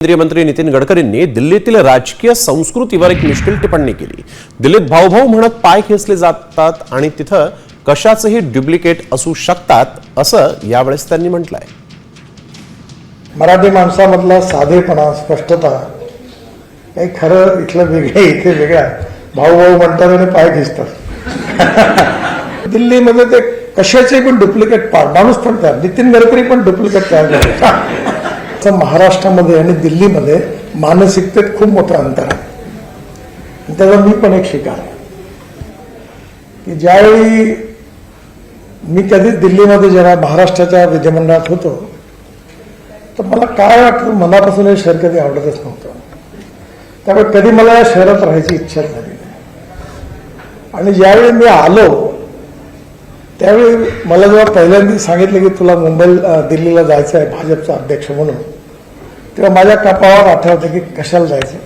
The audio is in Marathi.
केंद्रीय मंत्री नितीन गडकरींनी दिल्लीतील राजकीय संस्कृतीवर एक मिश्किल टिप्पणी केली। दिल्लीत भाऊ म्हणत पाय खेचले जातात आणि तिथं कशाचेही डुप्लिकेट असू शकतात असं यावेळेस त्यांनी म्हटलंय। मराठी माणसामधला साधेपणा, स्पष्टता, काही खरं इथलं वेगळे इथे वेगळा, भाऊ म्हणतात आणि पाय खेचतात। दिल्लीमध्ये ते कशाचे पण डुप्लिकेट माणूस पण तयार, नितीन गडकरी पण डुप्लिकेट तयार करतात। महाराष्ट्रामध्ये आणि दिल्लीमध्ये मानसिकतेत खूप मोठं अंतर आहे। त्याचा मी पण एक शिकार आहे की ज्यावेळी मी कधीच दिल्लीमध्ये जेव्हा महाराष्ट्राच्या विधिमंडळात होतो तर मला काय वाटतं, मनापासून हे शहर कधी आवडतच नव्हतं। त्यामुळे कधी मला या शहरात राहायची इच्छा झाली नाही। आणि ज्यावेळी मी आलो त्यावेळी मला जेव्हा पहिल्यांदा सांगितलं की तुला दिल्लीला जायचं आहे भाजपचा अध्यक्ष म्हणून, तेव्हा माझ्या कपाळावर आठवतं की कशाला जायचं।